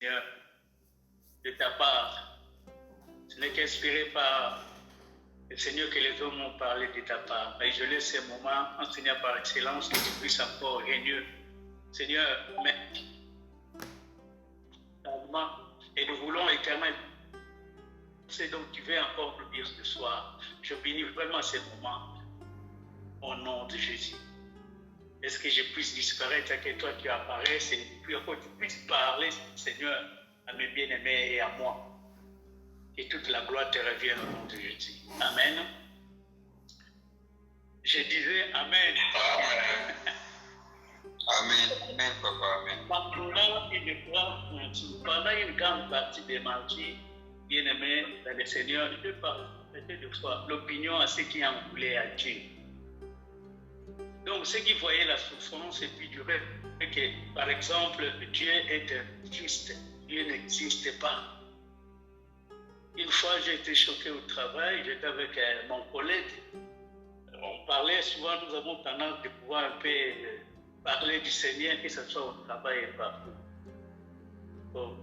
Seigneur, de ta part. Ce n'est qu'inspiré par le Seigneur que les hommes ont parlé de ta part. Et je laisse ces moments, Seigneur, par excellence, que tu puisses encore régner. Seigneur, merci. Et nous voulons éternellement ce dont tu veux encore nous dire ce soir. Je bénis vraiment ces moments au nom de Jésus. Est-ce que je puisse disparaître à que toi tu apparaisses et puis encore tu puisses parler, Seigneur, à mes bien-aimés et à moi. Et toute la gloire te revienne au nom de Jésus. Amen. Je disais Amen. Amen. Amen. Amen, papa. Amen. Pendant une grande partie des martyrs, bien-aimés dans le Seigneur, je peux pas prêter de fois l'opinion à ceux qui en voulaient à Dieu. Donc, ceux qui voyaient la souffrance et puis du rêve, que par exemple, Dieu est juste, Dieu n'existe pas. Une fois, j'ai été choqué au travail, j'étais avec mon collègue. On parlait souvent, nous avons tendance de pouvoir un peu parler du Seigneur, que ce soit au travail et partout. Bon.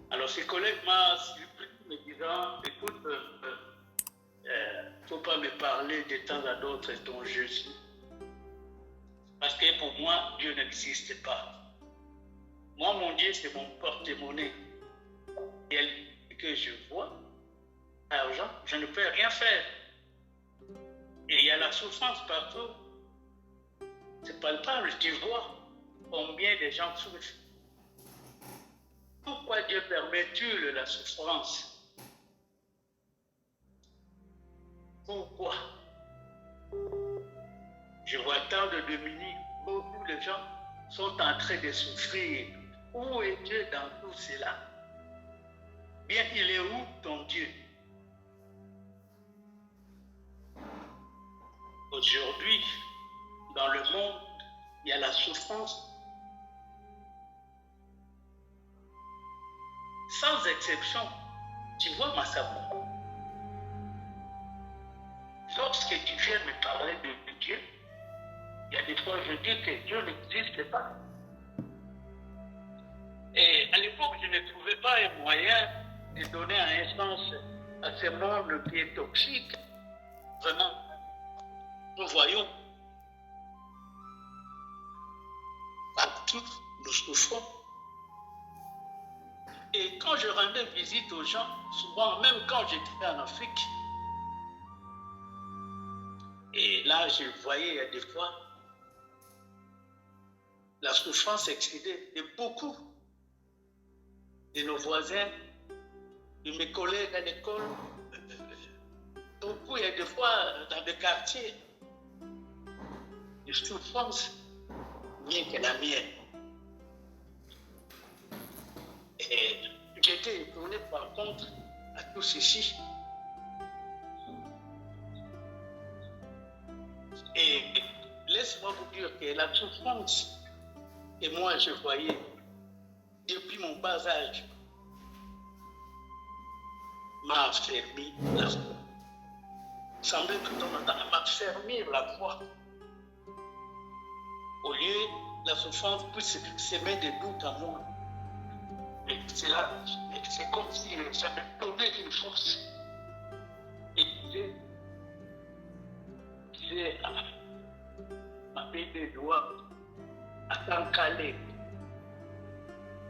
Alors, ce collègue m'a surpris me disant, écoute, il ne faut pas me parler de temps à d'autre dont je suis. Parce que pour moi, Dieu n'existe pas. Moi, mon Dieu, c'est mon porte-monnaie. Et que je vois, l'argent, je ne peux rien faire. Et il y a la souffrance partout. C'est palpable, tu vois combien de gens souffrent. Pourquoi Dieu permet-il la souffrance? Pourquoi? Je vois tant de démunis, beaucoup de gens sont en train de souffrir. Où est Dieu dans tout cela? Bien, il est où ton Dieu? Aujourd'hui, dans le monde, il y a la souffrance. Sans exception, tu vois ma savon. Lorsque tu viens me parler de Dieu, il y a des fois je dis que Dieu n'existe pas. Et à l'époque, je ne trouvais pas un moyen de donner un sens à ce monde qui est toxique. Vraiment, nous voyons partout, nous souffrons. Et quand je rendais visite aux gens, souvent, même quand j'étais en Afrique, et là, je voyais des fois la souffrance excédée de beaucoup de nos voisins, de mes collègues à l'école. Beaucoup, il y a des fois dans des quartiers, des souffrances mieux que la mienne. Et j'étais étonné par contre à tout ceci. Et laisse-moi vous dire que la souffrance que moi je voyais depuis mon bas âge m'a affermi la foi. Il semblait que ton temps m'affermir la foi. Au lieu la souffrance puisse semer des doutes en moi. Et c'est là, c'est comme si ça me donnait une force. Et j'ai appelé des doigts à t'encaler.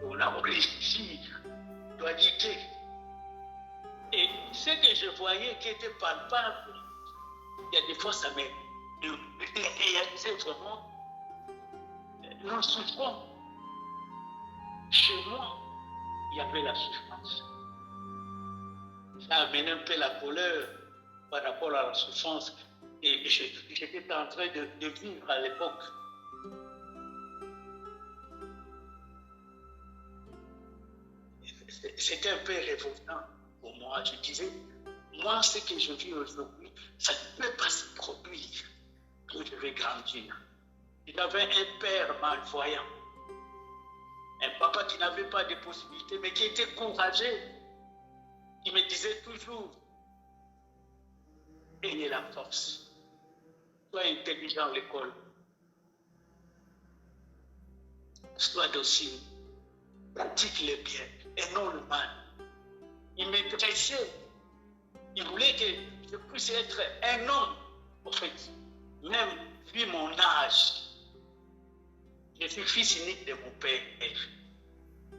On a réussi, dualité. Et ce que je voyais qui était palpable, il y a des fois ça me réalisait vraiment. Nous souffrons. Chez moi, il y avait la souffrance. Ça a amené un peu la colère par rapport à la souffrance. Et j'étais en train de vivre à l'époque. C'était un peu révoltant pour moi. Je disais, moi, ce que je vis aujourd'hui, ça ne peut pas se produire que je vais grandir. Il avait un père malvoyant, un papa qui n'avait pas de possibilités, mais qui était courageux, qui me disait toujours, ayez la force, sois intelligent à l'école. sois docile, pratique le bien et non le mal. Il me dressait, il voulait que je puisse être un homme, en fait, même vu mon âge. Je suis fils unique de mon père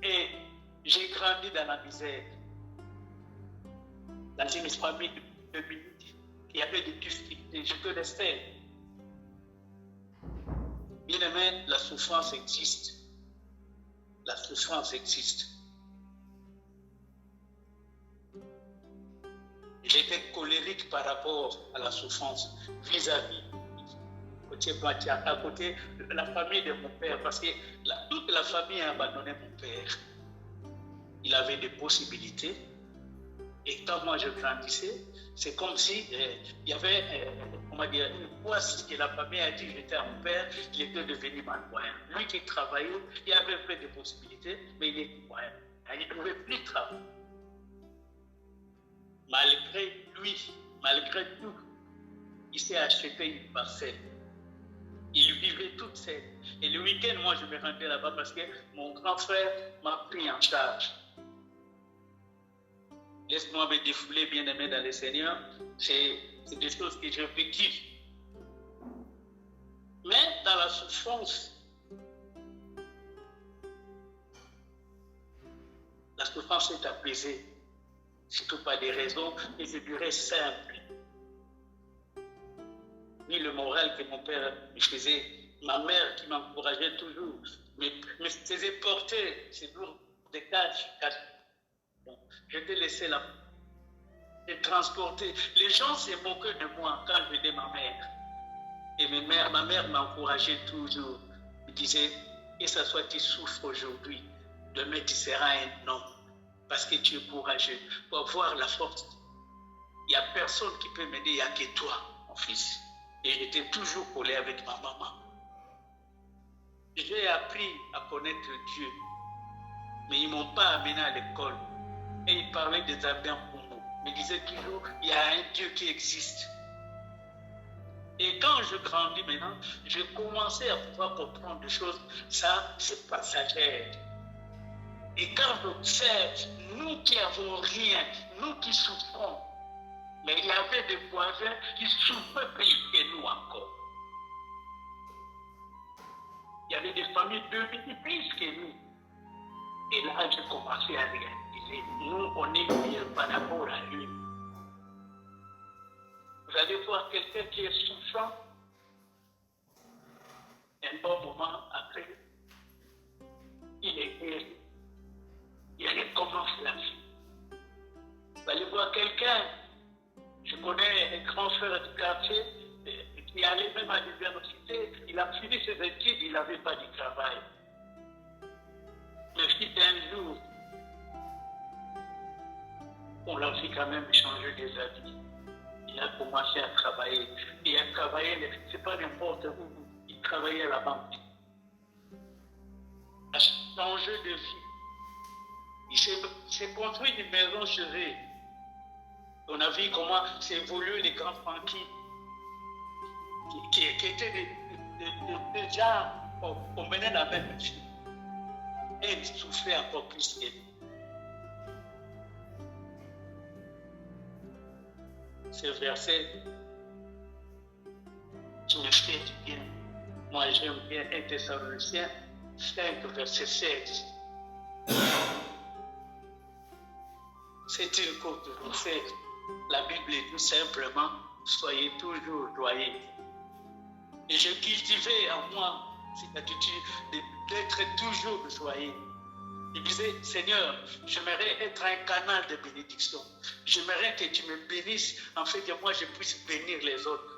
et j'ai grandi dans la misère, dans une famille de minutes qui avait des difficultés. Je connaissais. Bien aimé, la souffrance existe. La souffrance existe. J'étais colérique par rapport à la souffrance vis-à-vis à côté de la famille de mon père, parce que toute la famille a abandonné mon père. Il avait des possibilités. Et quand moi je grandissais, c'est comme si il y avait une poisse que la famille a dit j'étais à mon père, il était devenu malvoyant. Lui qui travaillait, il avait fait des possibilités, mais il était malvoyant. Il ne pouvait plus travailler. Malgré lui, malgré tout, il s'est acheté une parcelle. Il vivait toute seule. Et le week-end, moi, je me rendais là-bas parce que mon grand frère m'a pris en charge. Laisse-moi me défouler, bien-aimé dans le Seigneur. C'est des choses que j'ai vécues. Mais dans la souffrance est apaisée. Surtout pas des raisons, et je dirais simples. Ni le moral que mon père me faisait, ma mère qui m'encourageait toujours, me faisait porter ces lourds de caches. Donc, je t'ai laissé là, et transporter. Les gens se moquaient de moi quand je disais ma mère. Et ma mère m'encourageait toujours. Elle disait, et ça soit tu souffres aujourd'hui, demain tu seras un homme, parce que tu es courageux. Pour avoir la force, il n'y a personne qui peut m'aider, il n'y a que toi, mon fils. Et j'étais toujours collé avec ma maman. J'ai appris à connaître Dieu, mais ils ne m'ont pas amené à l'école. Et ils parlaient des Arabes pour nous. Ils disaient toujours, il y a un Dieu qui existe. Et quand je grandis maintenant, je commençais à pouvoir comprendre des choses. Ça, c'est passager. Et quand j'observe, nous qui n'avons rien, nous qui souffrons, mais il y avait des voisins qui souffraient plus que nous encore. Il y avait des familles de plus que nous. Et là, j'ai commencé à réaliser, nous, on est mieux par rapport à lui. Vous allez voir quelqu'un qui est souffrant, un bon moment après, il est guéri. Il recommence la vie. Vous allez voir quelqu'un, je connais un grand frère du quartier, qui allait même à l'université, il a fini ses études, il n'avait pas de travail. Mais si un jour, on l'a vu quand même changer des habits. Il a commencé à travailler. Il a travaillé, c'est pas n'importe où, il travaillait à la banque. Il a changé de vie. Il s'est construit une maison chez eux. On a vu comment s'évoluent les grands banquiers qui étaient déjà, on menait la même vie. Et ils souffraient encore plus que nous. Ce verset, tu me fais du bien. Moi, j'aime bien 1 Thessaloniciens 5, verset 16. C'est une courte verset. La Bible dit simplement, soyez toujours joyeux. Et je cultivais en moi cette attitude d'être toujours joyeux. Il disait, Seigneur, j'aimerais être un canal de bénédiction. J'aimerais que tu me bénisses, afin que moi je puisse bénir les autres.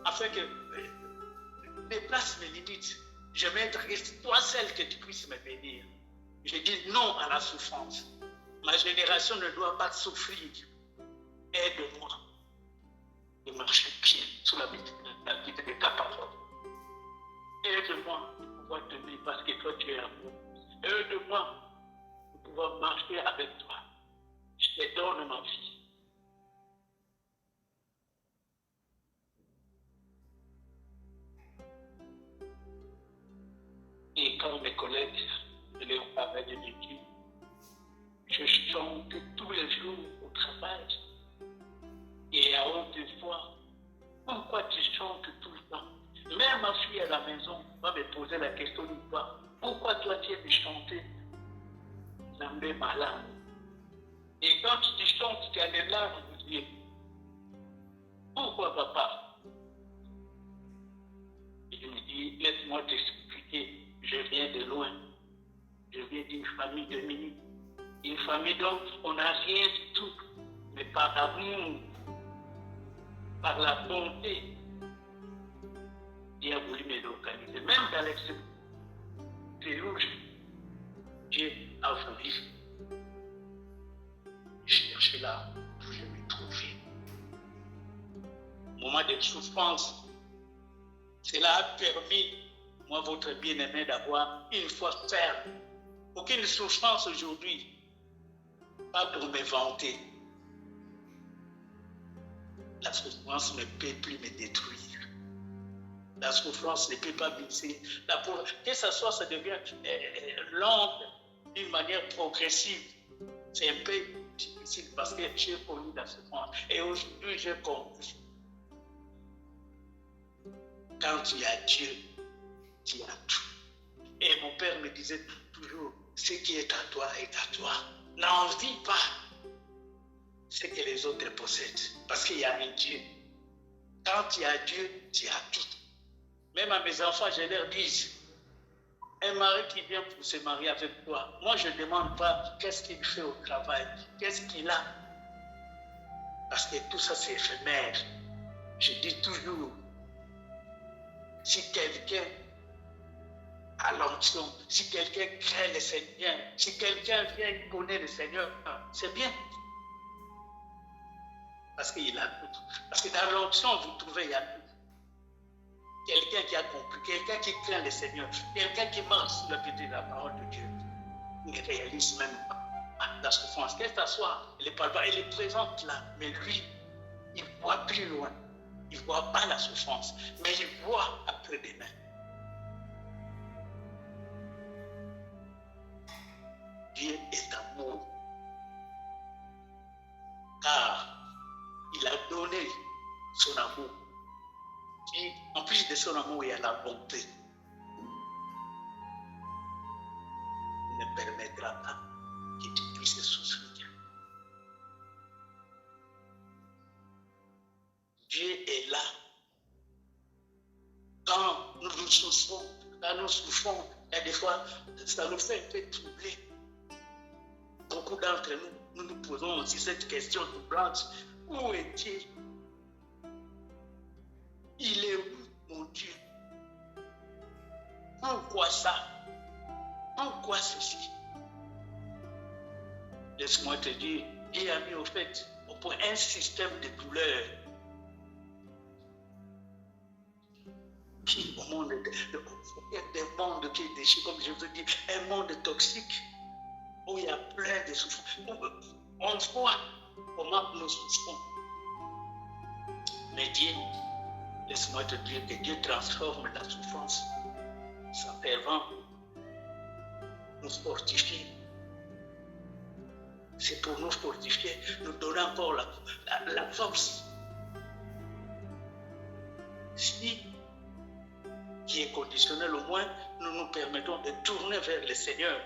Afin que déplace mes limites. J'aimerais être toi seul que tu puisses me bénir. Je dis non à la souffrance. Ma génération ne doit pas souffrir. Aide-moi de marcher pied sous la vie de ta parole. Aide-moi de pouvoir t'aimer parce que toi tu es amour. Aide-moi de pouvoir marcher avec toi. Je te donne ma vie. Et quand on me connaît, chanter tous les jours au travail. Et à haute voix, pourquoi tu chantes tout le temps? Même ma fille à la maison va me poser la question une fois, pourquoi toi tu aimes chanter Nambé malade? Et quand tu chantes, tu as des larmes aux yeux. Pourquoi papa? Et je me dis, laisse-moi t'expliquer, je viens de loin. Je viens d'une famille de minutes. Une famille dont on n'a rien du tout. Mais par l'amour, par la bonté, Dieu a voulu me localiser. Même dans l'extérieur rouge, Dieu a voulu chercher là où je me trouvais. Moment de souffrance, cela a permis, moi, votre bien-aimé, d'avoir une foi ferme. Aucune souffrance aujourd'hui, pas pour me vanter. La souffrance ne peut plus me détruire. La souffrance ne peut pas baisser. Que ce soit, ça devient lent, d'une manière progressive. C'est un peu difficile parce que j'ai connu la souffrance. Et aujourd'hui, j'ai compris. Quand tu as Dieu, tu as tout. Et mon père me disait toujours, ce qui est à toi est à toi. N'envie pas ce que les autres possèdent. Parce qu'il y a un Dieu. Quand tu as Dieu, tu as tout. Même à mes enfants, je leur dis, un mari qui vient pour se marier avec toi, moi je ne demande pas qu'est-ce qu'il fait au travail, qu'est-ce qu'il a. Parce que tout ça c'est éphémère. Je dis toujours, si quelqu'un a l'onction, si quelqu'un crée le Seigneur, si quelqu'un vient connaître le Seigneur, c'est bien. Parce qu'il a tout. Parce que dans l'onction, vous trouvez, il y a tout. Quelqu'un qui a compris, quelqu'un qui craint le Seigneur, quelqu'un qui marche sur le pied de la parole de Dieu, il réalise même la souffrance. Qu'elle s'assoit, elle ne parle pas, elle est présente là, mais lui, il voit plus loin. Il ne voit pas la souffrance, mais il voit après-demain. Dieu est amour. Car il a donné son amour. Et en plus de son amour, il y a la bonté. Il ne permettra pas que tu puisses souffrir. Dieu est là. Quand nous souffrons, il y a des fois, ça nous fait un peu troubler. Beaucoup d'entre nous nous posons aussi cette question troublante. Où est Dieu? Il est où, mon Dieu? Pourquoi ça? Pourquoi ceci? Laisse-moi te dire, Dieu a mis au fait au point un système de douleur qui, au monde, des mondes qui est déchiré, comme je vous dis, un monde toxique où il y a plein de souffrances. On voit comment nous souffrons. Mais Dieu, laisse-moi te dire que Dieu transforme la souffrance, sa servant, nous fortifier. C'est pour nous fortifier, nous donner encore la force. Si, qui est conditionnel, au moins, nous nous permettons de tourner vers le Seigneur.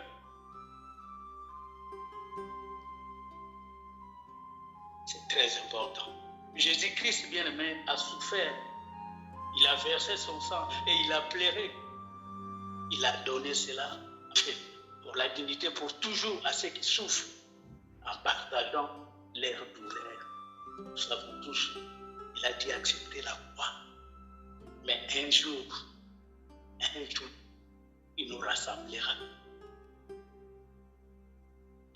C'est très important. Jésus-Christ, bien-aimé, a souffert. Il a versé son sang et il a pleuré. Il a donné cela pour la dignité, pour toujours à ceux qui souffrent, en partageant leur douleur. Nous savons tous, il a dit accepter la croix. Mais un jour, il nous rassemblera.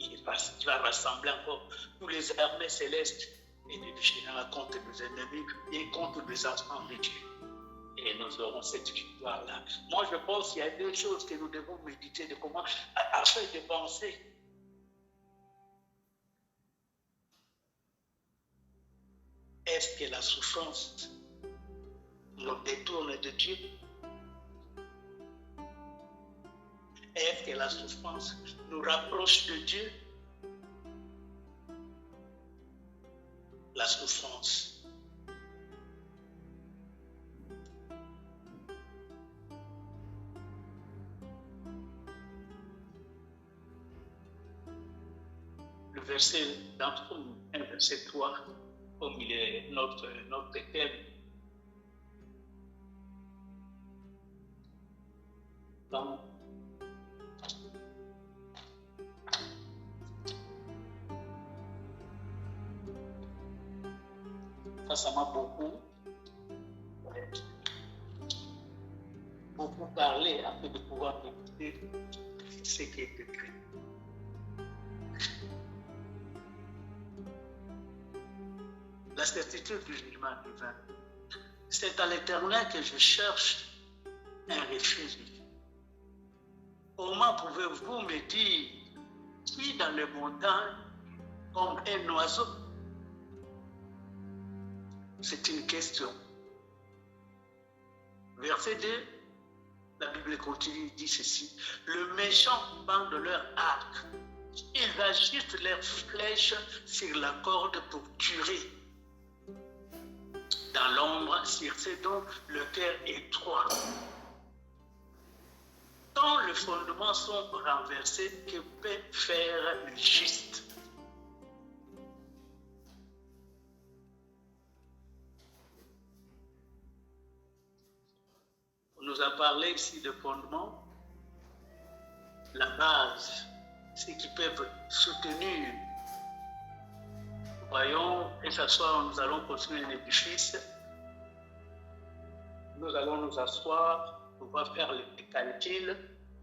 Il va rassembler encore tous les armées célestes et nous déchaînera contre nos ennemis et contre les enfants de Dieu. Et nous aurons cette victoire-là. Moi, je pense qu'il y a deux choses que nous devons méditer de comment, afin de penser. Est-ce que la souffrance nous détourne de Dieu? Est-ce que la souffrance nous rapproche de Dieu? verset dans Psaume 1, verset 3, comme il est notre thème. Donc, ça m'a beaucoup parlé afin de pouvoir écouter ce qui est écrit. La certitude du jugement divin. C'est à l'Éternel que je cherche un refuge. Comment pouvez-vous me dire qui dans les montagnes comme un oiseau? C'est une question. Verset 2, la Bible continue, dit ceci. Le méchant bande leur arc. Ils ajustent leurs flèches sur la corde pour tuer. Dans l'ombre, sur ces dons, le cœur étroit. Quand les fondements sont renversés, que peut faire le juste? On nous a parlé ici de fondements, la base, ce qui peut soutenir. Voyons, et s'asseoir, nous allons construire un édifice. Nous allons nous asseoir, pouvoir faire les calculs,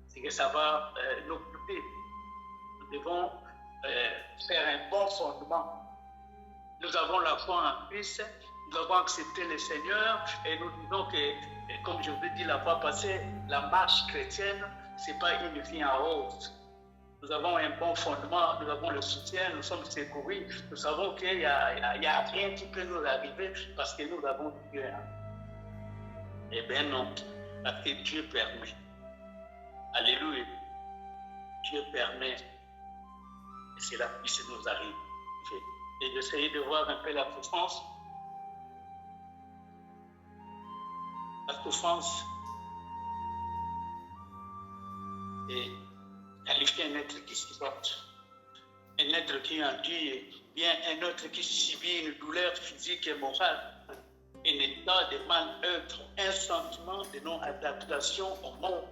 c'est que ça va nous coûter. Nous devons faire un bon fondement. Nous avons la foi en Christ, nous avons accepté le Seigneur et nous disons que, comme je vous ai dit la fois passée, la marche chrétienne, ce n'est pas une vie en rose. Nous avons un bon fondement, nous avons le soutien, nous sommes secourus, nous savons qu'il n'y a rien qui peut nous arriver parce que nous avons Dieu. Eh bien non, parce que Dieu permet. Alléluia. Dieu permet que cela puisse nous arriver. Et d'essayer de voir un peu la souffrance. La souffrance est qualifier un être qui supporte, un être qui endure, bien un être qui subit une douleur physique et morale, un état de mal-être, un sentiment de non-adaptation au monde,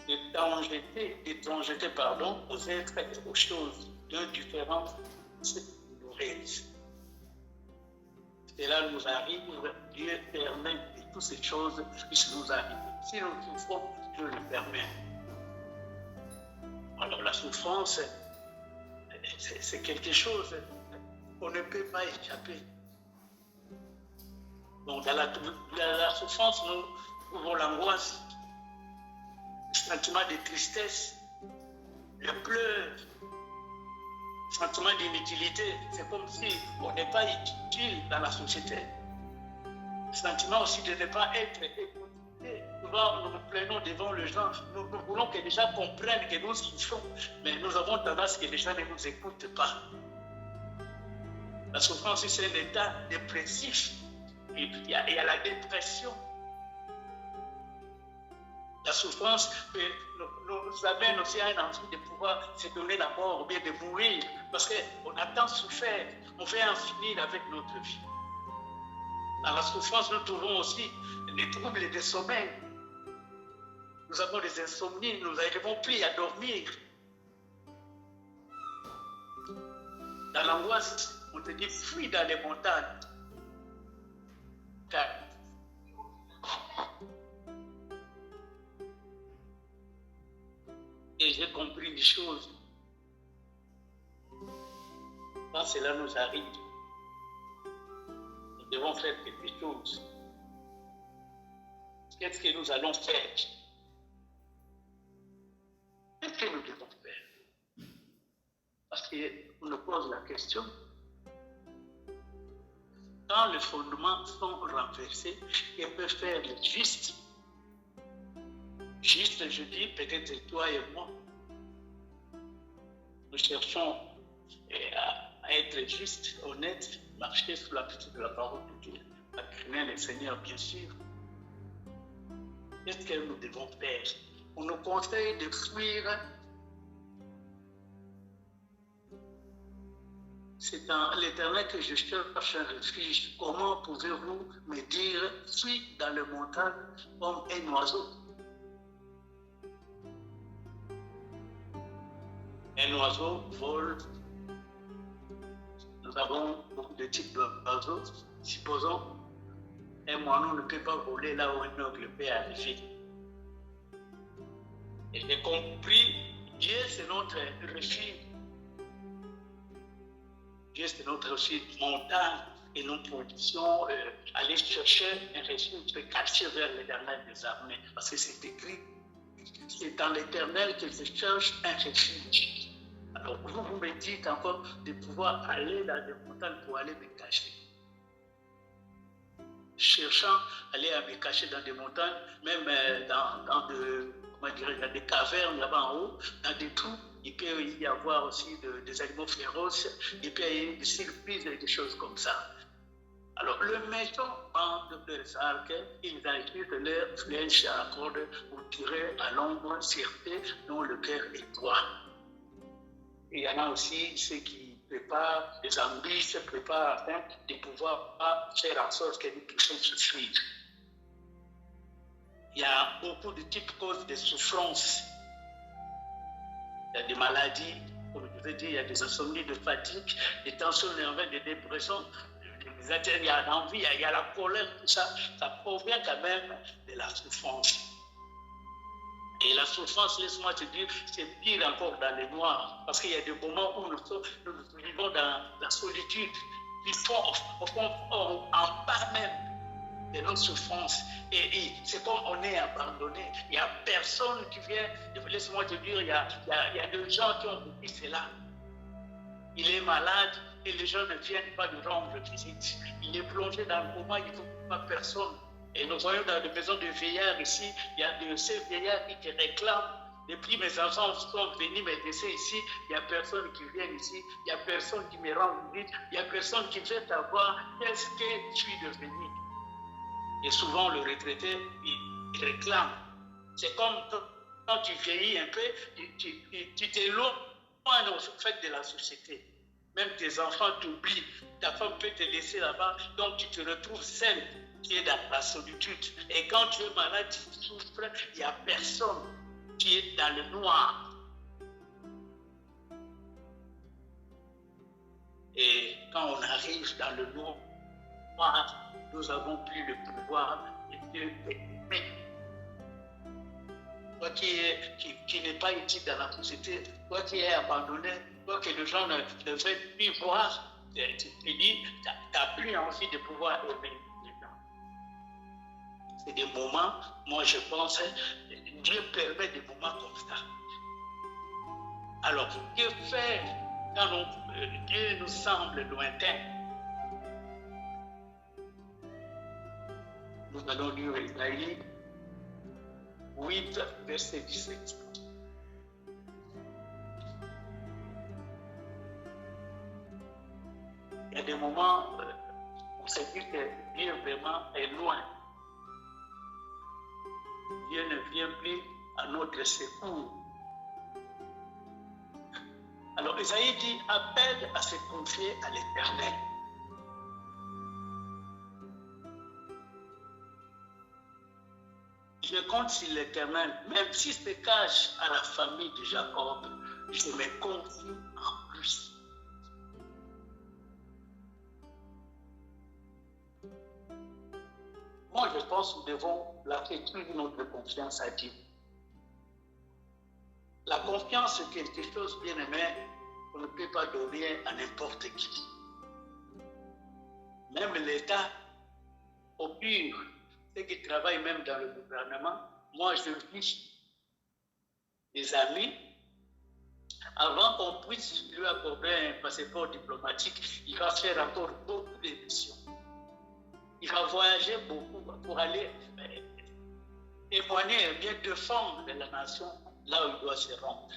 d'étrangeté, aux êtres et aux choses d'indifférence douloureuse. Cela nous arrive, Dieu permet que toutes ces choses puissent nous arriver. Si nous souffrons, Dieu le permet. Alors la souffrance, c'est quelque chose qu'on ne peut pas échapper. Donc dans la souffrance, nous trouvons l'angoisse, le sentiment de tristesse, le pleur, le sentiment d'inutilité. C'est comme si on n'est pas utile dans la société. Le sentiment aussi de ne pas être écouté. Souvent, nous nous plaignons devant les gens. Nous voulons que les gens comprennent que nous souffrons, mais nous avons tendance que les gens ne nous écoutent pas. La souffrance, c'est un état dépressif. Il y a la dépression. La souffrance nous amène aussi à un envie de pouvoir se donner la mort ou bien de mourir, parce qu'on a tant souffert, on veut en finir avec notre vie. Dans la souffrance, nous trouvons aussi les troubles de sommeil. Nous avons des insomnies, nous n'arrivons plus à dormir. Dans l'angoisse, on te dit fuis dans les montagnes. Car et j'ai compris des choses. Quand cela nous arrive, nous devons faire quelque chose. Qu'est-ce que nous allons faire? Qu'est-ce que nous devons faire? Parce qu'on nous pose la question. Quand les fondements sont renversés, que peut faire le juste? Juste, je dis, peut-être toi et moi. Nous cherchons à être justes, honnêtes, marcher sous la petite de la parole de Dieu, à craindre le Seigneur, bien sûr. Qu'est-ce que nous devons faire? On nous conseille de fuir c'est dans l'Éternel que je cherche un refuge. Comment pouvez-vous me dire, suis dans le montagne comme un oiseau? Un oiseau vole. Nous avons beaucoup de types d'oiseaux. Supposons un moineau ne peut pas voler là où un aigle peut arriver. Et j'ai compris, Dieu c'est notre refuge. Dieu c'est notre refuge montagne et nous produisons aller chercher un refuge, se cacher vers l'Éternel des armées. Parce que c'est écrit, c'est dans l'Éternel que je cherche un refuge. Alors vous me dites encore de pouvoir aller dans des montagnes pour aller me cacher. Cherchant à aller me cacher dans des montagnes, même dans des cavernes là-bas en haut, dans des trous, il peut y avoir aussi des animaux féroces, il peut y avoir des surprises et des choses comme ça. Alors, le méchant bande de arcs, ils agissent de leur flèche à la corde pour tirer à l'ombre certé dont le cœur est droit. Il y en a aussi ceux qui préparent des ambitions, préparent afin de pouvoir faire en sorte que nous puissions souffrir. Il y a beaucoup de types de causes de souffrance. Il y a des maladies, comme je vous ai dit, il y a des insomnies, de fatigue, des tensions nerveuses, des dépressions, il y a l'envie, il y a la colère, tout ça. Ça provient quand même de la souffrance. Et la souffrance, laisse-moi te dire, c'est pire encore dans les noirs. Parce qu'il y a des moments où nous vivons dans la solitude. Ils font en bas même de nos souffrances. Et c'est comme on est abandonné. Il n'y a personne qui vient. Laisse-moi te dire, il y a des gens qui ont vécu cela. Il est malade et les gens ne viennent pas lui rendre visite. Il est plongé dans le coma, il ne trouve pas personne. Et nous voyons dans les maisons de vieillards ici, il y a de ces vieillards qui te réclament. Depuis mes enfants sont venus me laisser ici, il n'y a personne qui vient ici, il n'y a personne qui me rend visite, il n'y a personne qui veut savoir qu'est-ce que je suis devenu. Et souvent le retraité, il réclame. C'est comme quand tu vieillis un peu, tu t'éloignes au fait de la société. Même tes enfants t'oublient, ta femme peut te laisser là-bas, donc tu te retrouves seul, qui est dans la solitude. Et quand tu es malade, tu souffres, il n'y a personne qui est dans le noir. Et quand on arrive dans le noir, nous n'avons plus le pouvoir de Dieu d'aimer. Toi qui n'es pas utile dans la société, toi qui es abandonné, toi que les gens ne veulent plus voir, tu te dis, tu n'as plus envie de pouvoir aimer les gens. C'est des moments, moi je pense, Dieu permet des moments comme ça. Alors, que faire quand Dieu nous semble lointain? Nous allons lire Isaïe 8, verset 17. Il y a des moments où on se dit que Dieu vraiment est loin. Dieu ne vient plus à notre secours. Alors Isaïe dit, appelle à se confier à l'Éternel. Je compte sur l'Éternel, même s'il se cache à la famille de Jacob, je me confie en lui. Moi, je pense que nous devons placer toute notre confiance à Dieu. La confiance, c'est quelque chose, bien aimé, qu'on ne peut pas donner à n'importe qui. Même l'État, au pire, ceux qui travaillent même dans le gouvernement, moi, je vis des amis. Avant qu'on puisse lui accorder un passeport diplomatique, il va faire encore beaucoup d'émissions. Il va voyager beaucoup pour aller témoigner et bien défendre la nation là où il doit se rendre.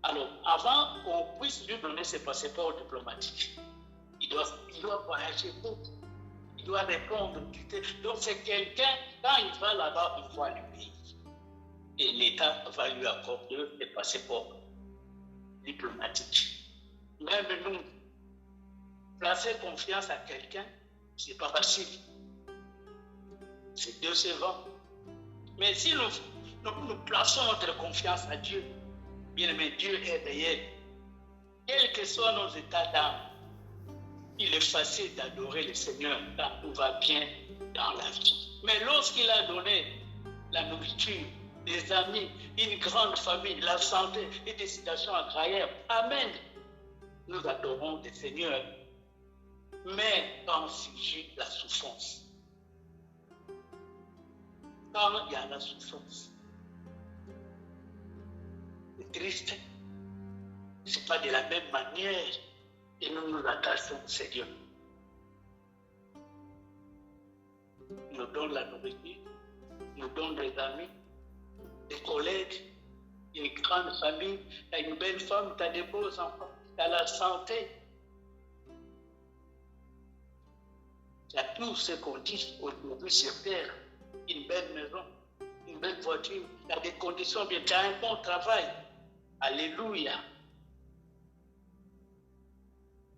Alors, avant qu'on puisse lui donner ce passeport diplomatique, il doit voyager beaucoup. Il doit répondre. Donc, c'est quelqu'un, quand il va là-bas, on voit le pays. Et l'État va lui accorder le passeport diplomatique. Même nous, Placer confiance à quelqu'un, c'est pas facile. C'est décevant. Mais si nous plaçons notre confiance à Dieu, bien aimé, Dieu est réel. Quels que soient nos états d'âme, il est facile d'adorer le Seigneur quand tout va bien dans la vie. Mais lorsqu'il a donné la nourriture, des amis, une grande famille, la santé et des situations agréables, amen, nous adorons le Seigneur. Mais quand surgit la souffrance, quand il y a la souffrance, c'est triste. Ce n'est pas de la même manière que nous nous attachons au Seigneur. Il nous donne la nourriture, il nous donne des amis, des collègues, une grande famille, tu as une belle femme, tu as des beaux enfants, tu as la santé. Tu as tout ce qu'on dit aujourd'hui sur terre, une belle maison, une belle voiture, tu as des conditions bien, tu as un bon travail. Alléluia.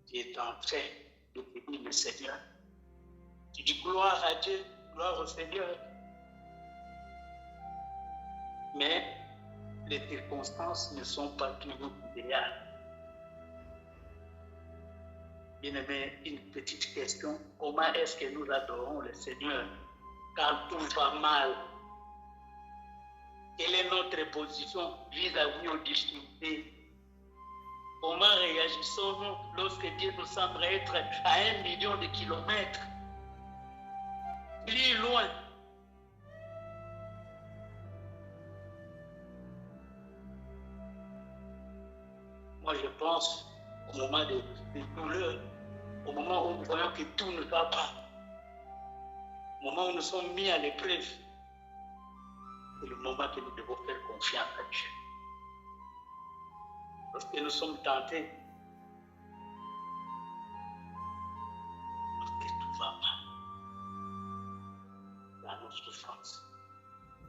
Tu es en train de bénir le Seigneur. Tu dis gloire à Dieu, gloire au Seigneur. Mais les circonstances ne sont pas toujours idéales. Bien-aimé, une petite question. Comment est-ce que nous adorons le Seigneur quand tout va mal? Quelle est notre position vis-à-vis aux difficultés? Comment réagissons-nous lorsque Dieu nous semble être à 1 million de kilomètres, plus loin? Moi, je pense au moment de douleur, au moment où nous voyons que tout ne va pas, au moment où nous sommes mis à l'épreuve, c'est le moment que nous devons faire confiance à Dieu. Lorsque nous sommes tentés, lorsque tout va mal, dans nos souffrances,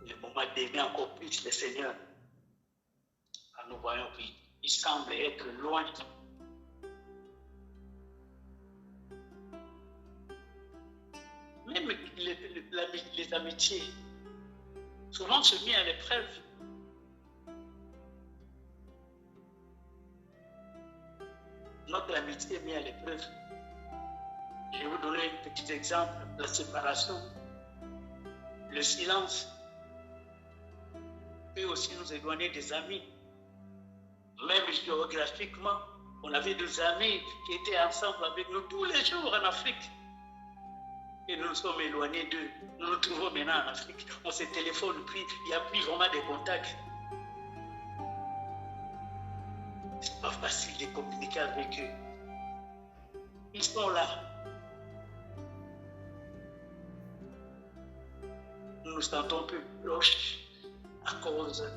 c'est le moment d'aimer encore plus le Seigneur. Quand nous voyons qu'il semble être loin. Même les amitiés, souvent se mis à l'épreuve. Notre amitié est mise à l'épreuve. Je vais vous donner un petit exemple. La séparation, le silence peut aussi nous éloigner des amis. Même géographiquement, on avait des amis qui étaient ensemble avec nous tous les jours en Afrique. Et nous nous sommes éloignés d'eux. Nous nous trouvons maintenant en Afrique. On se téléphone, puis il n'y a plus vraiment de contacts. C'est pas facile de communiquer avec eux. Ils sont là. Nous nous sentons plus proches à cause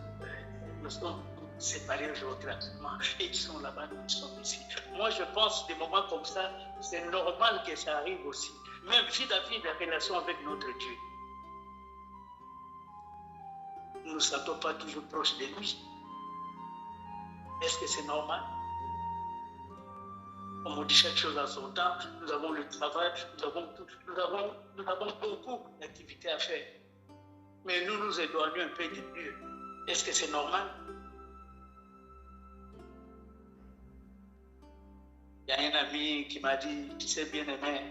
nous sommes séparés géographiquement et ils sont là-bas, nous sommes ici. Moi, je pense des moments comme ça, c'est normal que ça arrive aussi. Même vis-à-vis de la relation avec notre Dieu. Nous ne nous sentons pas toujours proches de lui. Est-ce que c'est normal? On dit chaque chose à son temps. Nous avons le travail, nous avons beaucoup d'activités à faire. Mais nous nous éloignons un peu de Dieu. Est-ce que c'est normal? Il y a un ami qui m'a dit, tu sais bien aimé,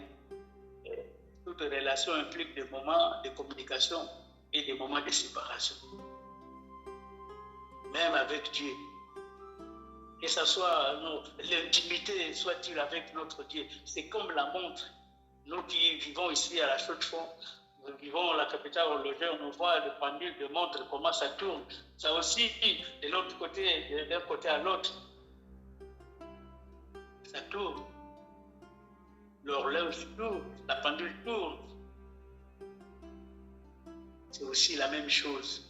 toute relation implique des moments de communication et des moments de séparation. Même avec Dieu. Que ce soit l'intimité, soit-il avec notre Dieu. C'est comme la montre. Nous qui vivons ici à la Chaux-de-Fonds, nous vivons à la capitale horlogère, on voit le pendule de montre, comment ça tourne. Ça aussi, de l'autre côté, d'un côté à l'autre. Ça tourne. L'horloge tourne, la pendule tourne. C'est aussi la même chose.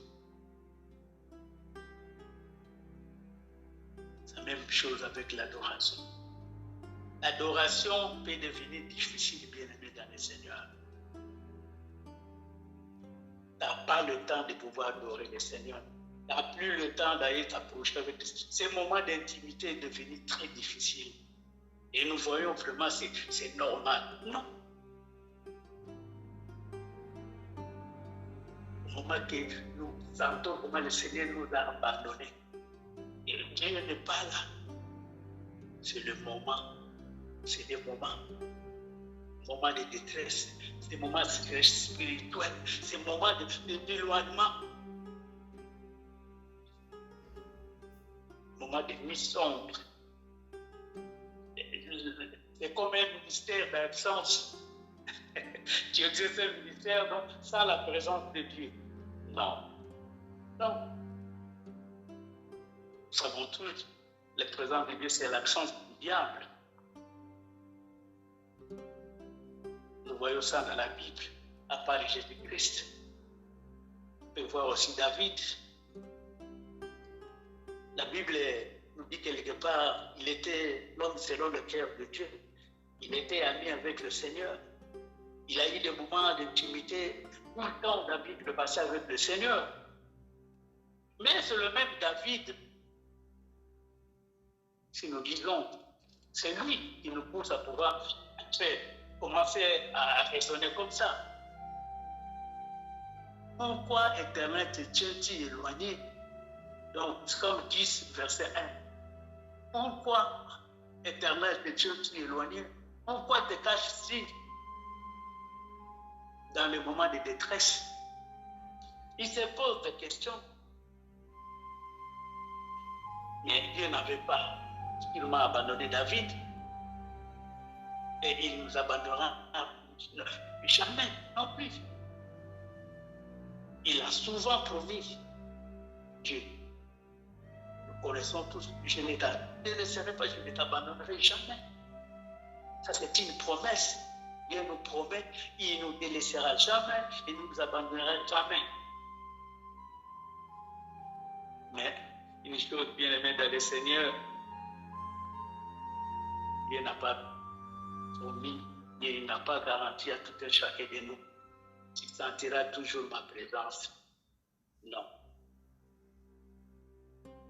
C'est la même chose avec l'adoration. L'adoration peut devenir difficile, bien aimé dans le Seigneur. Tu n'as pas le temps de pouvoir adorer le Seigneur. Tu n'as plus le temps d'aller t'approcher avec lui. Ces moments d'intimité est devenu très difficile. Et nous voyons vraiment c'est normal. Non. Au moment que nous sentons comment le Seigneur nous a abandonnés. Et Dieu n'est pas là. C'est le moment. C'est des moments de détresse, c'est des moments spirituels, c'est des moments d'éloignement, moments de nuit sombre. C'est comme un ministère d'absence. Tu exerces un ministère donc, sans la présence de Dieu. Non. Non. Nous savons tous, la présence de Dieu, c'est l'absence du diable. Nous voyons ça dans la Bible, à part Jésus-Christ. On peut voir aussi David. La Bible nous dit quelque part, il était l'homme selon le cœur de Dieu. Il était ami avec le Seigneur. Il a eu des moments d'intimité tout le temps David le passait avec le Seigneur. Mais c'est le même David, si nous disons, c'est lui qui nous pousse à pouvoir commencer à raisonner comme ça. Pourquoi Éternel te tiens-tu éloigné? Donc, c'est comme 10, verset 1. Pourquoi Éternel te tiens-tu éloigné? Pourquoi te caches-tu dans les moments de détresse? Il se pose des questions. Mais Dieu n'avait pas. Il m'a abandonné David. Et il nous abandonnera jamais non plus. Il a souvent promis, Dieu. Nous connaissons tous, je ne te laisserai pas, je ne t'abandonnerai jamais. Ça, c'est une promesse. Dieu nous promet, il ne nous délaissera jamais, il ne nous abandonnera jamais. Mais une chose bien aimée dans le Seigneur, Dieu n'a pas promis, il n'a pas garanti à tout un chacun de nous. Tu sentiras toujours ma présence. Non.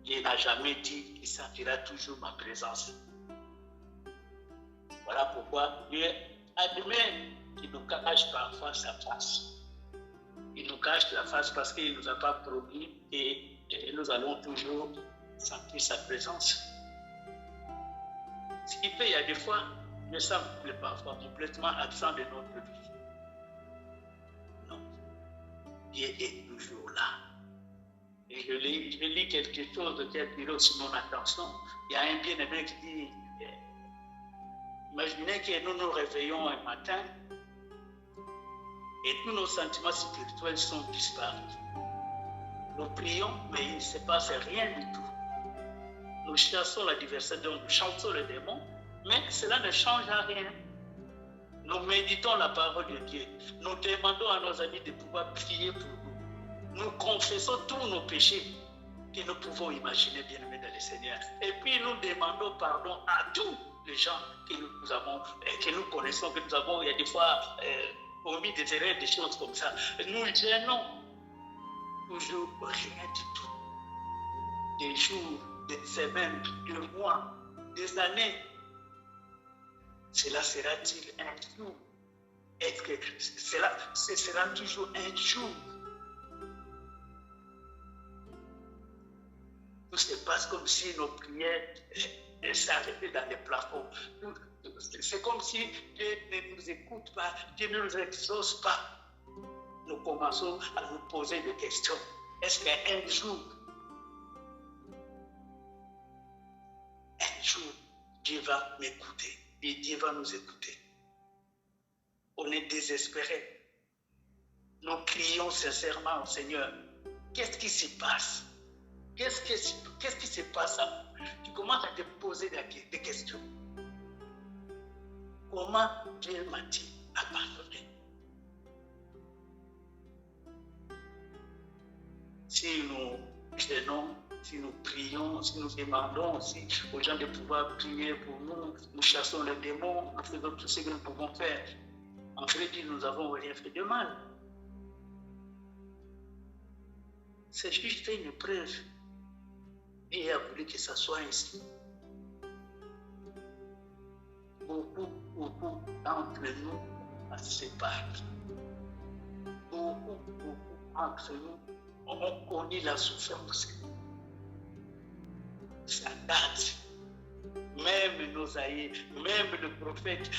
Dieu n'a jamais dit qu'il sentira toujours ma présence. Voilà pourquoi Dieu admet qu'il nous cache parfois sa face. Il nous cache la face parce qu'il ne nous a pas promis et nous allons toujours sentir sa présence. Ce qui fait, il y a des fois, Dieu semble parfois complètement absent de notre vie. Non. Dieu est toujours là. Et je lis quelque chose qui a attiré aussi mon attention. Il y a un bien-aimé qui dit, imaginez que nous nous réveillons un matin et tous nos sentiments spirituels sont disparus. Nous prions, mais il ne se passe rien du tout. Nous chassons l'adversaire, nous chantons le démon, mais cela ne change rien. Nous méditons la parole de Dieu. Nous demandons à nos amis de pouvoir prier pour nous. Nous confessons tous nos péchés que nous pouvons imaginer, bien-aimés dans le Seigneur. Et puis nous demandons pardon à tous les gens que nous avons, que nous connaissons, que nous avons, il y a des fois, commis des erreurs, des choses comme ça. Nous gênons toujours rien du tout. Des jours, des semaines, des mois, des années. Cela sera-t-il un jour? Est-ce que ce sera toujours un jour? Tout se passe comme si nos prières s'arrêtaient dans les plafonds. C'est comme si Dieu ne nous écoute pas, Dieu ne nous exauce pas. Nous commençons à nous poser des questions. Est-ce qu'un jour, Dieu va m'écouter et Dieu va nous écouter? On est désespérés. Nous crions sincèrement au Seigneur. Qu'est-ce qui se passe? Qu'est-ce qui se passe à nous? Tu commences à te poser des questions. Comment Dieu m'a-t-il abandonné? Si nous gênons, si nous prions, si nous demandons aussi aux gens de pouvoir prier pour nous, nous chassons les démons, nous faisons tout ce que nous pouvons faire. En fait, nous n'avons rien fait de mal. C'est juste une épreuve. Dieu a voulu que ça soit ainsi. beaucoup d'entre nous on se sépare. Beaucoup d'entre nous, on connaît la souffrance. Ça date. Même nos aïeux, même le prophète,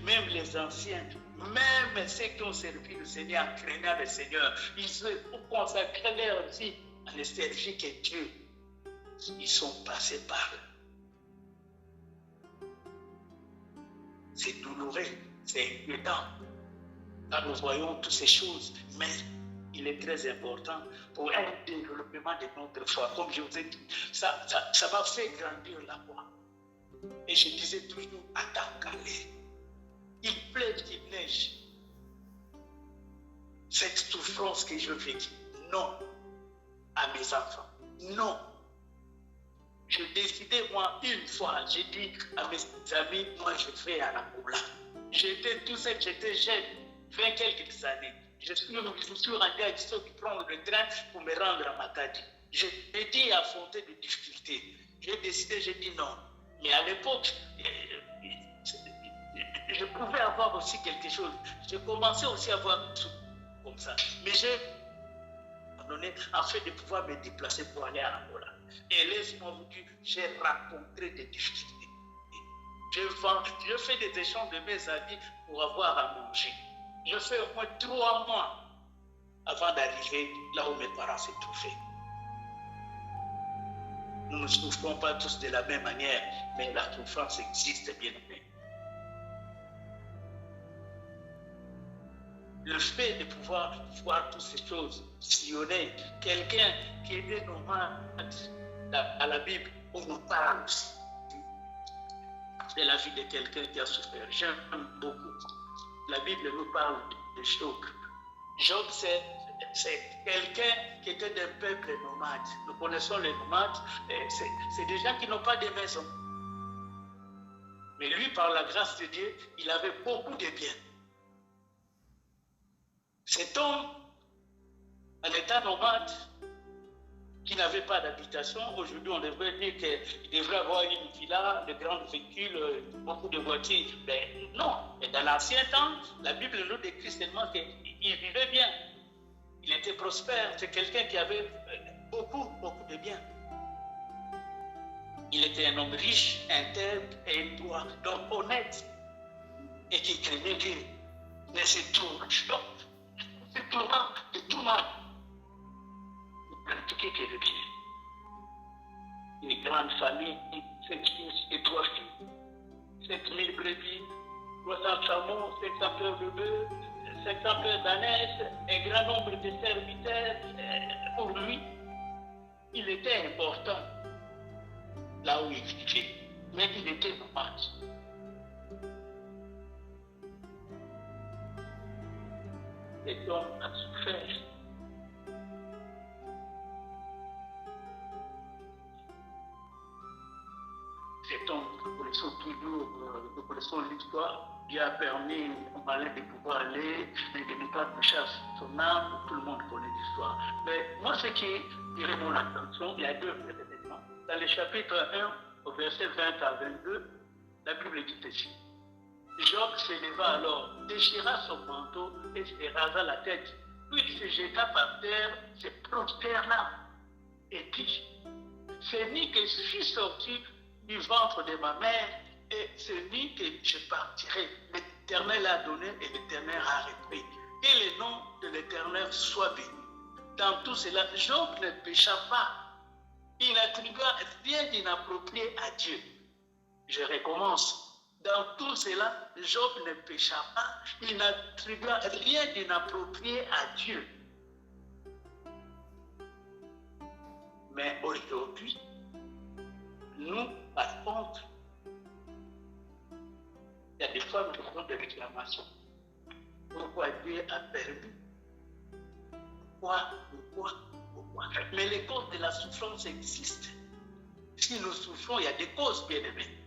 même les anciens, même ceux qui ont servi le Seigneur en craignant le Seigneur, ils se consacraient leur vie à ne servir que Dieu. Ils sont passés par là. C'est douloureux, c'est inquiétant. Quand nous voyons toutes ces choses, mais il est très important pour un développement de notre foi. Comme je vous ai dit, ça m'a fait grandir la foi. Et je disais toujours, attends, Calais, il pleut, il neige. Cette souffrance que je vis, non à mes enfants, non. Je décidais, moi, une fois, j'ai dit à mes amis, moi, je vais à Angola. J'étais tout seul, j'étais jeune, 20 quelques années. Je suis rendu à Dissok prendre le train pour me rendre à Matadi. J'ai été affronté de difficultés. J'ai décidé, j'ai dit non. Mais à l'époque, je pouvais avoir aussi quelque chose. J'ai commencé aussi à avoir tout comme ça. Mais j'ai donné en fait de pouvoir me déplacer pour aller à Angola. Et laisse-moi vous dire, j'ai rencontré des difficultés. Je fais des échanges de mes amis pour avoir à manger. Je fais au moins 3 mois avant d'arriver là où mes parents se trouvaient. Nous ne souffrons pas tous de la même manière, mais la souffrance existe, bien aimé. Le fait de pouvoir voir toutes ces choses sillonner, quelqu'un qui était nomade à la Bible, on nous parle aussi de la vie de quelqu'un qui a souffert. J'aime beaucoup. La Bible nous parle de Job. Job, c'est quelqu'un qui était d'un peuple nomade. Nous connaissons les nomades, c'est des gens qui n'ont pas de maison. Mais lui, par la grâce de Dieu, il avait beaucoup de biens. Cet homme, en état nomade, qui n'avait pas d'habitation, aujourd'hui on devrait dire qu'il devrait avoir une villa, de grands véhicules, beaucoup de voitures. Mais non, et dans l'ancien temps, la Bible nous décrit seulement qu'il vivait bien. Il était prospère, c'est quelqu'un qui avait beaucoup de biens. Il était un homme riche, intègre et droit, donc honnête, et qui craignait Dieu. Mais c'est tout de tout mal. Pratiquer que le bien. Une grande famille, 7 fils et 3 filles, 7000 brebis, 300 chameaux, 500 paires de bœufs, 500 paires d'ânesses, un grand nombre de serviteurs. Pour lui, il était important là où il vivait, mais il était nomade. Cet homme a souffert. Cet homme, nous connaissons l'histoire, Dieu a permis au malin de pouvoir aller, et de ne pas toucher à son âme, tout le monde connaît l'histoire. Mais moi, ce qui dirait mon attention, il y a 2 éléments. Dans le chapitre 1, au verset 20 à 22, la Bible dit ceci. Job s'éleva alors, déchira son manteau et se rasa la tête. Puis il se jeta par terre, se prosterna et dit, c'est ni que je suis sorti du ventre de ma mère, et c'est ni que je partirai. L'Éternel a donné et l'Éternel a repris. Que le nom de l'Éternel soit béni. Dans tout cela, Job ne pécha pas. Il n'attribua rien d'inapproprié à Dieu. Je recommence. Dans tout cela, Job ne pécha pas. Il n'attribua rien d'inapproprié à Dieu. Mais aujourd'hui, nous, par contre, il y a des fois nous faisons des réclamations. Pourquoi Dieu a permis? Pourquoi? Mais les causes de la souffrance existent. Si nous souffrons, il y a des causes, bien aimés.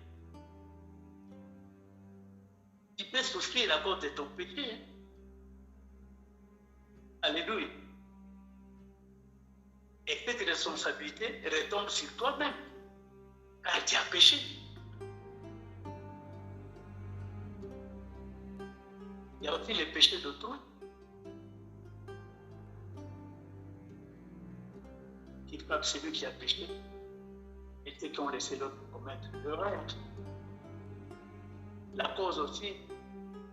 Tu peux souffrir à cause de ton péché. Alléluia. Et cette responsabilité retombe sur toi-même. Car tu as péché. aussi les péchés d'autrui. Il croit que c'est lui qui a péché et ceux qui ont laissé l'autre commettre l'erreur. La cause aussi,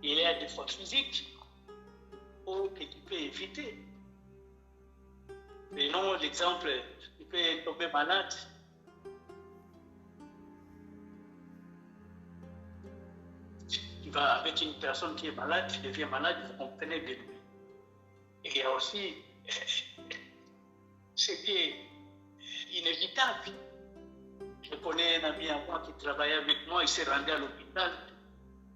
il y a des fautes physiques que tu peux éviter. Mais non, l'exemple, tu peux tomber malade. Tu vas avec une personne qui est malade, tu deviens malade, vous comprenez bien. Et il y a aussi ce qui est inévitable. Je connais un ami à moi qui travaillait avec moi, il s'est rendu à l'hôpital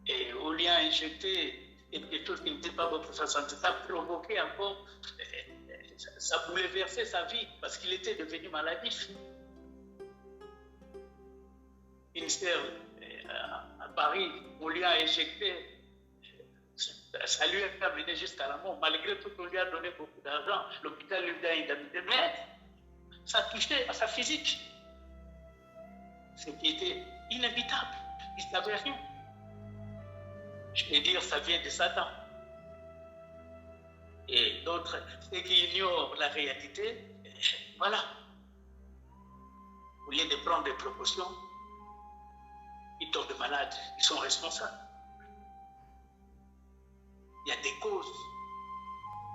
et on lui a injecté quelque chose qui n'était pas bon pour sa santé. Ça a provoqué encore, ça a bouleversé sa vie parce qu'il était devenu maladif. Une sœur à Paris, on lui a injecté, ça lui a amené jusqu'à la mort. Malgré tout, on lui a donné beaucoup d'argent. L'hôpital lui a indemnisé, mais ça touchait à sa physique. Ce qui était inévitable. Il ne savait rien. Je vais dire, ça vient de Satan. Et d'autres, ceux qui ignorent la réalité, voilà. Au lieu de prendre des précautions, ils tombent malades, ils sont responsables. Il y a des causes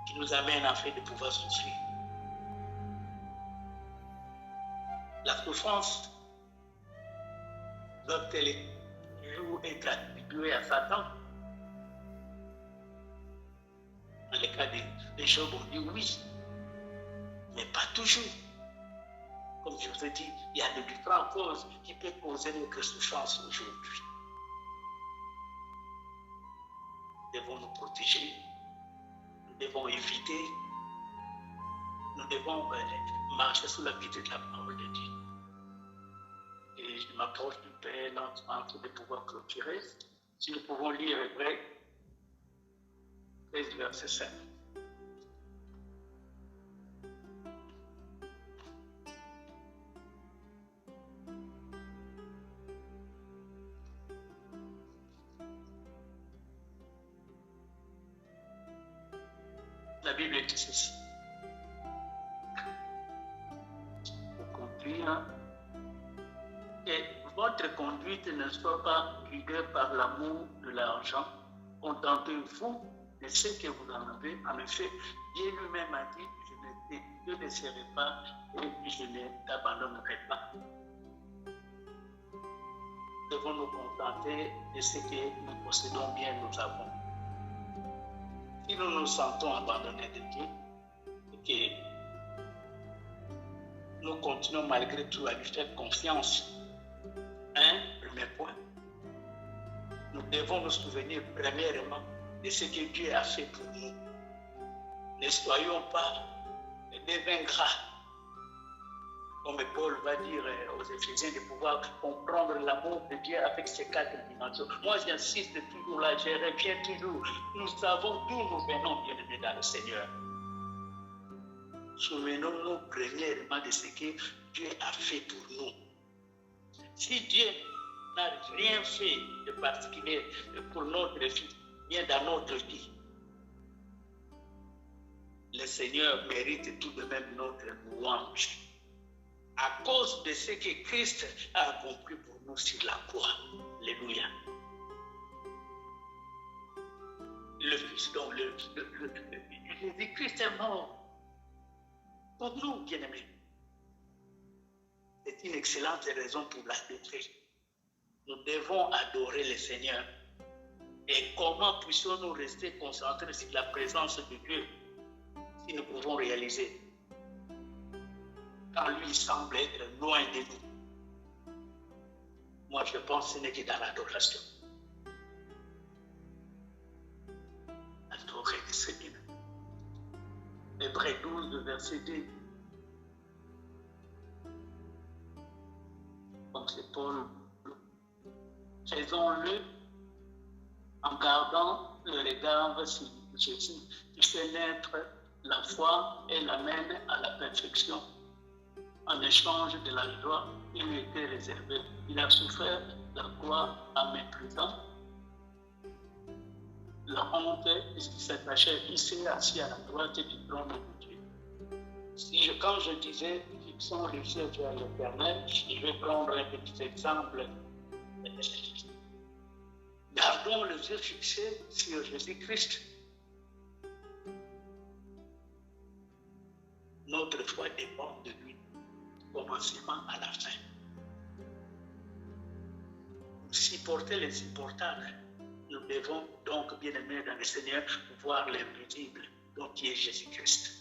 qui nous amènent en fait de pouvoir souffrir. La souffrance doit-elle toujours être attribuée à Satan? Dans le cas des Job, on dit oui, mais pas toujours. Comme je vous ai dit, il y a de différentes causes qui peuvent causer notre souffrance aujourd'hui. Nous devons nous protéger, nous devons éviter, nous devons marcher sous la guidée de la parole de Dieu. Et je m'approche du Père lentement de pouvoir clôturer. Si nous pouvons lire Hébreux 13, verset 5. La Bible dit ceci. Pour conclure, que votre conduite ne soit pas guidée par l'amour de l'argent. Contentez-vous de ce que vous en avez. En effet, Dieu lui-même a dit, je ne te laisserai pas et je ne t'abandonnerai pas. Nous devons nous contenter de ce que nous possédons bien, nous avons. Si nous nous sentons abandonnés de Dieu et que nous continuons malgré tout à lui faire confiance, premier point, nous devons nous souvenir premièrement de ce que Dieu a fait pour nous. Ne soyons pas des ingrats. Comme Paul va dire aux Éphésiens, de pouvoir comprendre l'amour de Dieu avec ces 4 dimensions. Moi, j'insiste toujours là, je reviens toujours. Nous savons d'où nous venons, bien-aimés dans le Seigneur. Souvenons-nous premièrement de ce que Dieu a fait pour nous. Si Dieu n'a rien fait de particulier pour notre vie, bien dans notre vie, le Seigneur mérite tout de même notre louange. À cause de ce que Christ a accompli pour nous sur la croix. Alléluia. Le Fils, donc Jésus-Christ est mort pour nous, bien-aimés. C'est une excellente raison pour l'adorer. Nous devons adorer le Seigneur. Et comment puissions-nous rester concentrés sur la présence de Dieu si nous pouvons réaliser quand lui semble être loin de nous? Moi, je pense que ce n'est que dans l'adoration. Adorer le Seigneur. Hébreux 12, verset 2. Comme c'est Paul, faisons-le en gardant le regard sur Jésus, qui fait naître la foi et l'amène à la perfection. En échange de la joie, il lui était réservé. Il a souffert la croix en méprisant la honte, puisqu'il s'attachait, il s'est assis à la droite du trône de Dieu. Quand je disais, fixons les yeux vers l'Éternel, je vais prendre un petit exemple. Gardons les yeux fixés sur Jésus-Christ. Notre foi dépend de lui, du commencement à la fin. Supporter les supportables. Nous devons donc, bien aimés dans le Seigneur, voir l'invisible, donc qui est Jésus-Christ.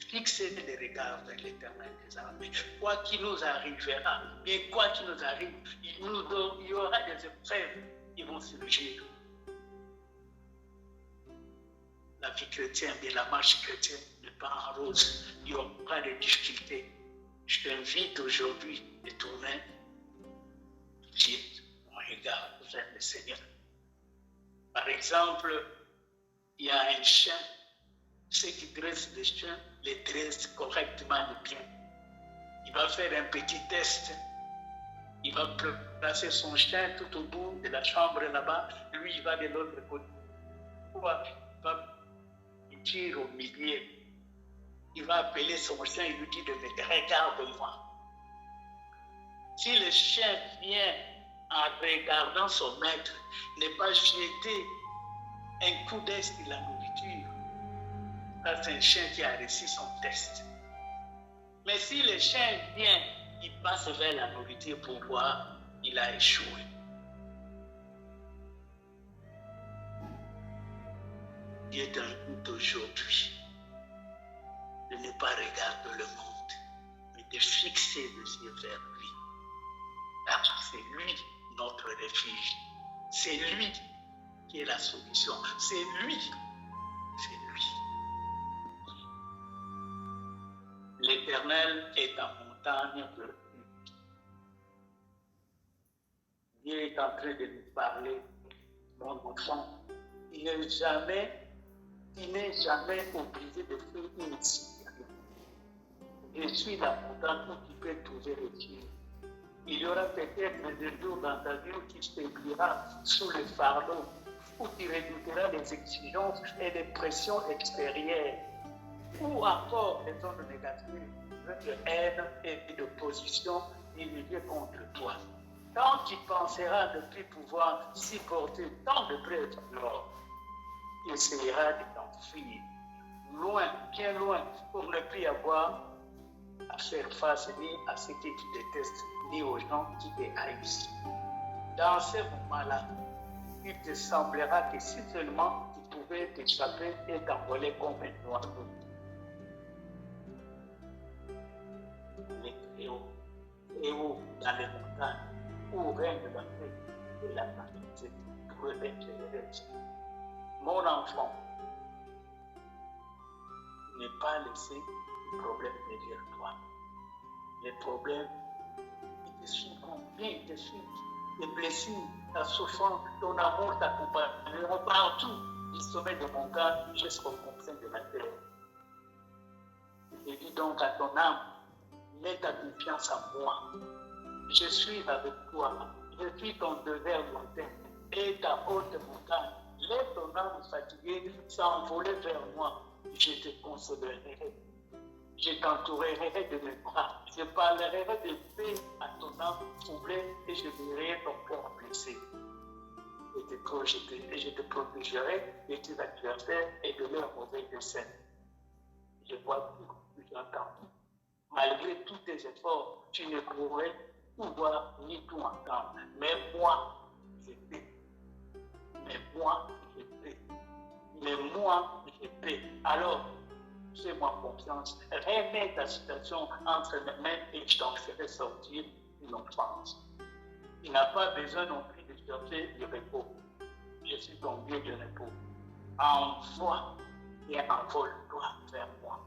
Fixer les regards vers l'Éternel des armées. Quoi qu'il nous arrivera, bien quoi qu'il nous arrive, il y aura des épreuves qui vont surgir. La vie chrétienne, bien la marche chrétienne n'est pas en rose. Il y aura des difficultés. Je t'invite aujourd'hui de tourner mon regard vers le Seigneur. Par exemple, il y a un chien. Ceux qui dressent les chiens les dressent correctement et bien. Il va faire un petit test. Il va placer son chien tout au bout de la chambre là-bas. Lui, il va de l'autre côté. Il va dire au milieu. Il va appeler son chien et lui dire de venir. Regarde-moi. Si le chien vient en regardant son maître, ne pas jeter un coup d'œil sur la nourriture, c'est un chien qui a réussi son test. Mais si le chien vient, il passe vers la nourriture pour voir, il a échoué. Dieu t'invite aujourd'hui de ne pas regarder le monde, mais de fixer les yeux vers lui. Car c'est lui notre refuge. C'est lui qui est la solution. C'est lui. C'est lui. L'Éternel est en montagne de refuge. Dieu est en train de nous parler, mon enfant. Il n'est jamais obligé de faire une situation. Je suis la montagne où tu peux trouver refuge. Il y aura peut-être des jours dans ta vie où tu t'oublieras sous le fardeau, où tu redouteras les exigences et les pressions extérieures, ou encore les ondes négatives de haine et d'opposition dirigées contre toi. Quand tu penseras ne plus pouvoir supporter tant de preuves, alors tu essaieras de t'enfuir loin, bien loin, pour ne plus avoir à faire face ni à ceux qui te détestent, ni aux gens qui te haïssent. Dans ce moment-là, il te semblera que si seulement tu pouvais t'échapper et t'envoler comme un oiseau. Les très hauts dans les montagnes, où règne la paix et la tranquillité pour éclairer. Mon enfant, ne pas laisser les problèmes derrière toi. Les problèmes, ils te suivent bien, ils te suivent. Les blessures, ta souffrance, ton amour t'accompagneront partout, du sommet de mon cœur jusqu'au confins de la terre. Et dis donc à ton âme, mets ta confiance en moi. Je suis avec toi. Je suis ton devers lointain et ta haute montagne. Laisse ton âme fatiguée s'envoler vers moi. Je te consolerai. Je t'entourerai de mes bras. Je parlerai de paix à ton âme troublée et je guérirai ton cœur blessé. Et je te protégerai de tes adversaires et de leurs mauvais desseins. Je vois tout, j'entends. Malgré tous tes efforts, tu ne pourrais tout voir ni tout entendre. Mais moi, je peux. Mais moi, je peux. Mais moi, je peux. Alors, fais-moi confiance. Remets ta situation entre mes mains et je t'en ferai sortir une offense. Tu n'as pas besoin non plus de chercher du repos. Je suis ton Dieu de repos. Envoie et envole-toi vers moi.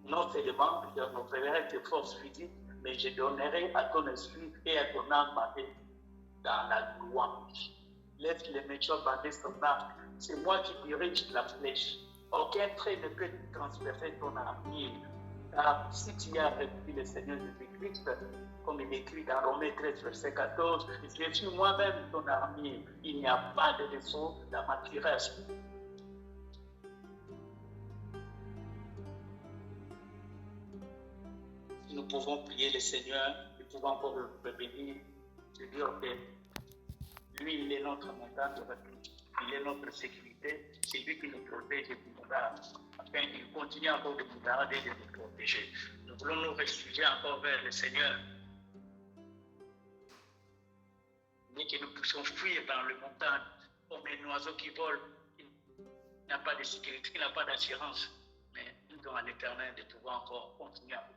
Non seulement je renouvellerai tes forces physiques, mais je donnerai à ton esprit et à ton âme dans la louange. Laisse les méchants bander son arc. C'est moi qui dirige la flèche. Aucun trait ne peut transpercer ton armure. Car si tu as repris le Seigneur Jésus-Christ, comme il est écrit dans Romains 13, verset 14, je suis moi-même ton armure. Il n'y a pas de défaut dans ma tirage. Nous pouvons prier le Seigneur, nous pouvons encore le bénir, se dire que lui, il est notre montagne de refuge, il est notre sécurité, c'est lui qui nous protège et qui nous garde, afin qu'il continue encore de nous garder et de nous protéger. Nous voulons nous réfugier encore vers le Seigneur, mais que nous puissions fuir dans les montagnes comme un oiseau qui vole, qui n'a pas de sécurité, qui n'a pas d'assurance, mais nous donnons à l'Éternel de pouvoir encore continuer encore